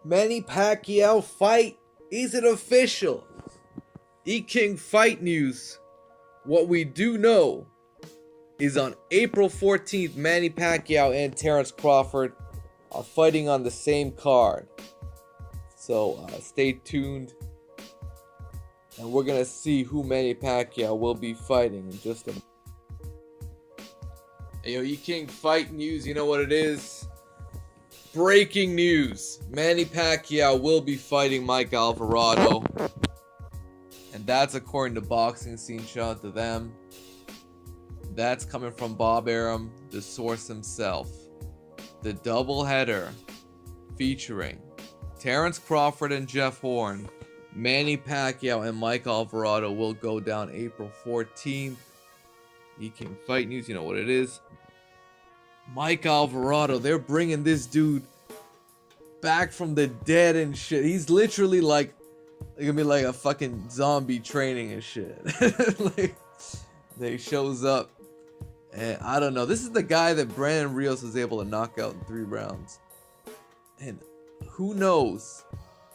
Manny Pacquiao fight. Is it official? E-King Fight News. What we do know is on April 14th, Manny Pacquiao and Terrence Crawford are fighting on the same card. So stay tuned. And we're going to see who Manny Pacquiao will be fighting in just a moment. Hey, yo, E-King Fight News, you know what it is? Breaking news. Manny Pacquiao will be fighting Mike Alvarado. And that's according to Boxing Scene. Shout out to them. That's coming from Bob Arum, the source himself. The doubleheader featuring Terrence Crawford and Jeff Horn, Manny Pacquiao and Mike Alvarado will go down April 14th. E-King Fight News, you know what it is. Mike Alvarado, they're bringing this dude back from the dead and shit. He's literally like, gonna be like a fucking zombie training and shit. Like, he shows up, and I don't know. This is the guy that Brandon Rios was able to knock out in 3 rounds. And who knows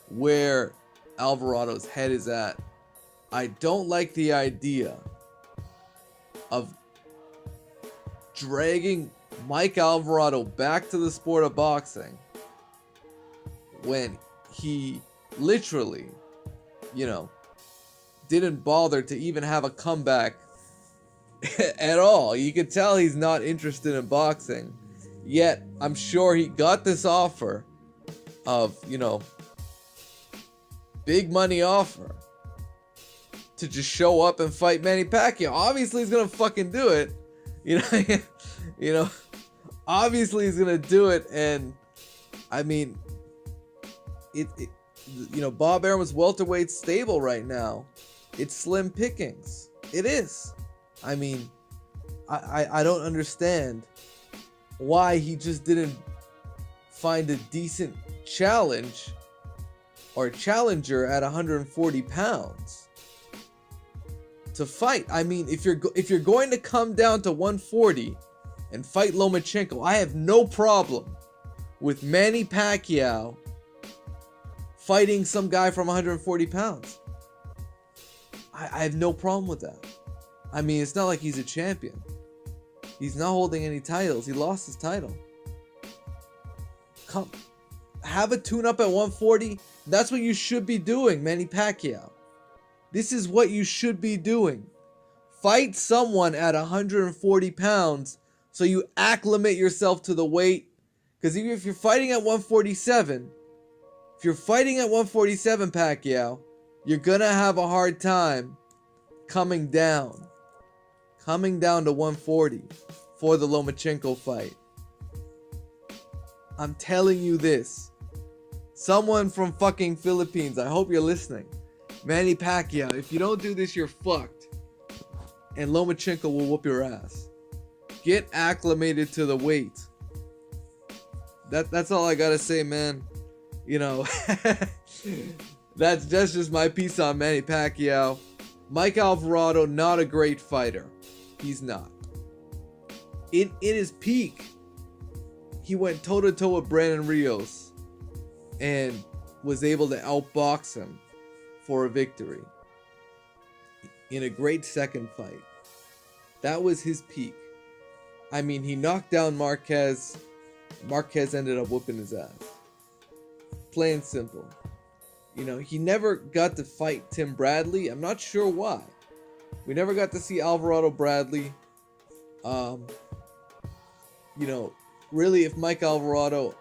where Alvarado's head is at. I don't like the idea of dragging Mike Alvarado back to the sport of boxing when he literally, didn't bother to even have a comeback at all. You could tell he's not interested in boxing. Yet, I'm sure he got this offer of, big money offer to just show up and fight Manny Pacquiao. Obviously, he's gonna fucking do it. Obviously he's gonna do it, and I mean, Bob Arum's welterweight stable right now, it's slim pickings. It is. I mean, I don't understand why he just didn't find a decent challenge or challenger at 140 pounds to fight. I mean, if you're going to come down to 140 and fight Lomachenko, I have no problem with Manny Pacquiao fighting some guy from 140 pounds. I have no problem with that. I mean, it's not like he's a champion. He's not holding any titles. He lost his title. Come, have a tune-up at 140. That's what you should be doing, Manny Pacquiao. This is what you should be doing. Fight someone at 140 pounds so you acclimate yourself to the weight. Because even if you're fighting at 147, Pacquiao, you're going to have a hard time coming down to 140 for the Lomachenko fight. I'm telling you this. Someone from fucking Philippines, I hope you're listening. Manny Pacquiao, if you don't do this, you're fucked. And Lomachenko will whoop your ass. Get acclimated to the weight. That's all I gotta say, man. That's just my piece on Manny Pacquiao. Mike Alvarado, not a great fighter. He's not. In his peak, he went toe-to-toe with Brandon Rios and was able to outbox him for a victory in a great second fight. That was his peak. I mean, he knocked down Marquez. Marquez ended up whooping his ass. Plain simple. He never got to fight Tim Bradley. I'm not sure why. We never got to see Alvarado Bradley. Really, if Mike Alvarado,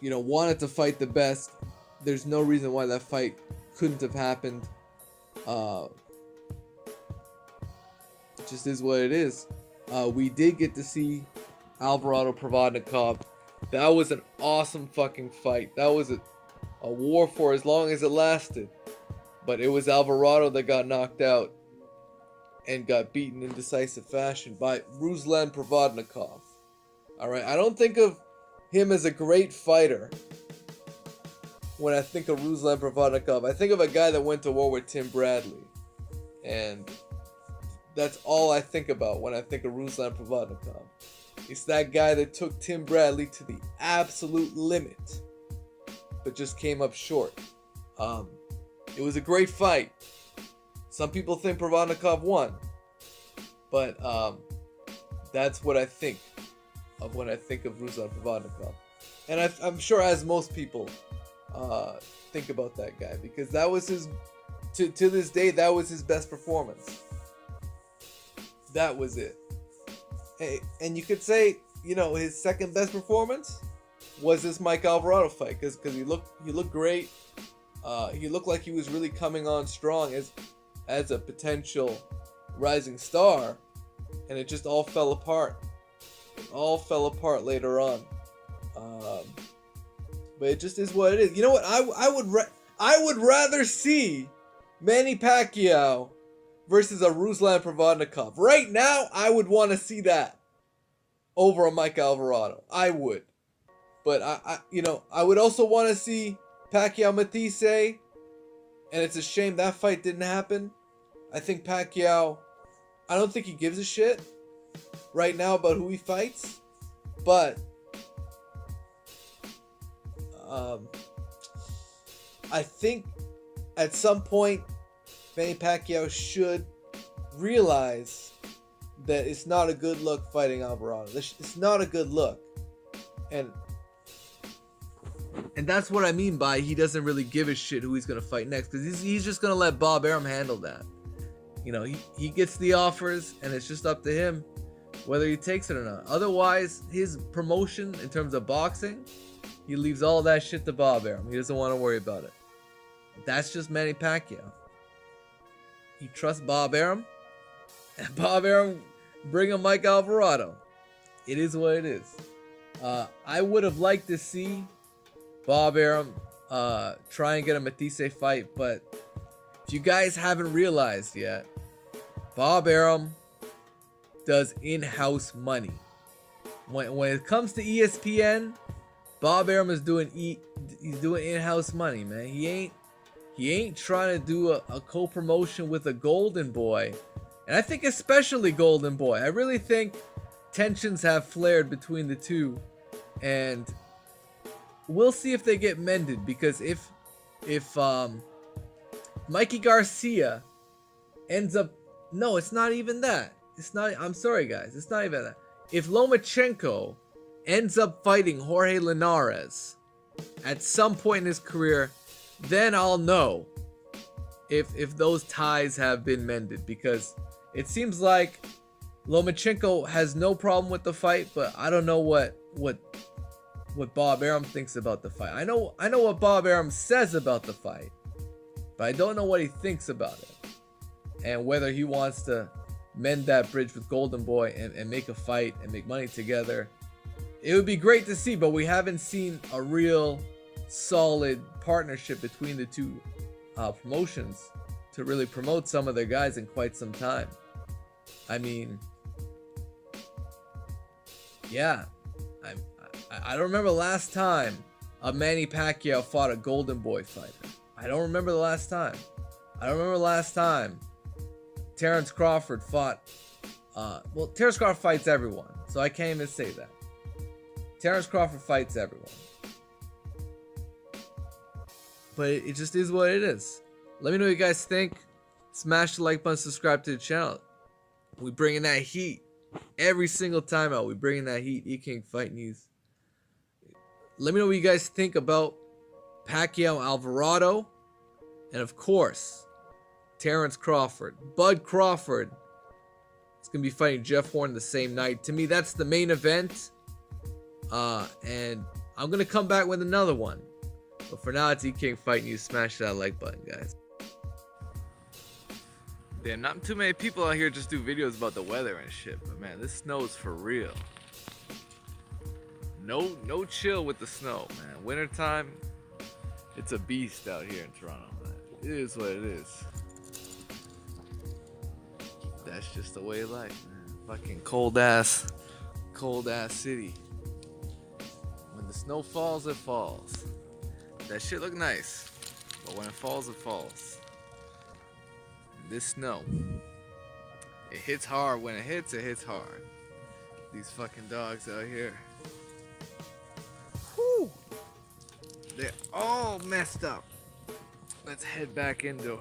wanted to fight the best, there's no reason why that fight couldn't have happened. It just is what it is. We did get to see Alvarado Provodnikov. That was an awesome fucking fight. That was a war for as long as it lasted. But it was Alvarado that got knocked out and got beaten in decisive fashion by Ruslan Provodnikov. Alright, I don't think of him as a great fighter when I think of Ruslan Provodnikov. I think of a guy that went to war with Tim Bradley. And that's all I think about when I think of Ruslan Provodnikov. It's that guy that took Tim Bradley to the absolute limit. but just came up short. It was a great fight. Some people think Provodnikov won, but that's what I think of when I think of Ruslan Provodnikov. And I'm sure, as most people think about that guy, because that was his, to this day, that was his best performance. That was it. Hey, and you could say, you know, his second best performance was this Mike Alvarado fight, because he looked great. He looked like he was really coming on strong as a potential rising star, and it just all fell apart. It all fell apart later on. But it just is what it is. You know what? I would rather see Manny Pacquiao versus a Ruslan Provodnikov. Right now, I would want to see that over a Mike Alvarado. I would. But I would also want to see Pacquiao Matisse, and it's a shame that fight didn't happen. I think Pacquiao, I don't think he gives a shit right now about who he fights, but I think at some point Manny Pacquiao should realize that it's not a good look fighting Alvarado. It's not a good look, and that's what I mean by he doesn't really give a shit who he's gonna fight next, because he's just gonna let Bob Arum handle that. You know, he gets the offers, and it's just up to him whether he takes it or not. Otherwise, his promotion in terms of boxing, he leaves all that shit to Bob Arum. He doesn't want to worry about it. That's just Manny Pacquiao. He trusts Bob Arum, and Bob Arum bring him Mike Alvarado. It is what it is. I would have liked to see Bob Arum try and get a Matisse fight, but if you guys haven't realized yet, Bob Arum does in-house money. When it comes to ESPN, Bob Arum is doing in-house money, man. He ain't trying to do a co-promotion with a Golden Boy, and I think especially Golden Boy. I really think tensions have flared between the two, and we'll see if they get mended, because if Mikey Garcia ends up, no, it's not even that. It's not. I'm sorry, guys. It's not even that. If Lomachenko ends up fighting Jorge Linares at some point in his career, then I'll know if those ties have been mended, because it seems like Lomachenko has no problem with the fight, but I don't know what Bob Arum thinks about the fight. I know what Bob Arum says about the fight, but I don't know what he thinks about it, and whether he wants to mend that bridge with Golden Boy and make a fight and make money together. It would be great to see, but we haven't seen a real solid partnership between the two promotions to really promote some of their guys in quite some time. I mean, yeah, I don't remember the last time a Manny Pacquiao fought a Golden Boy fighter. I don't remember the last time. I don't remember the last time Terrence Crawford fought. Well, Terrence Crawford fights everyone, so I can't even say that. Terrence Crawford fights everyone. But it just is what it is. Let me know what you guys think. Smash the like button, subscribe to the channel. We bringing that heat every single time out. We bringing that heat. E-King Fight News. Let me know what you guys think about Pacquiao Alvarado, and of course, Terrence Crawford. Bud Crawford is going to be fighting Jeff Horn the same night. To me, that's the main event. And I'm going to come back with another one. But for now, it's E-King Fight News. Smash that like button, guys. Damn, not too many people out here just do videos about the weather and shit. But man, this snow is for real. No chill with the snow, man. Wintertime, it's a beast out here in Toronto, man. It is what it is. That's just the way of life, man. Fucking cold ass city. When the snow falls, it falls. That shit look nice, but when it falls, it falls. This snow, it hits hard. When it hits hard. These fucking dogs out here. Whew. all messed up. Let's head back indoors.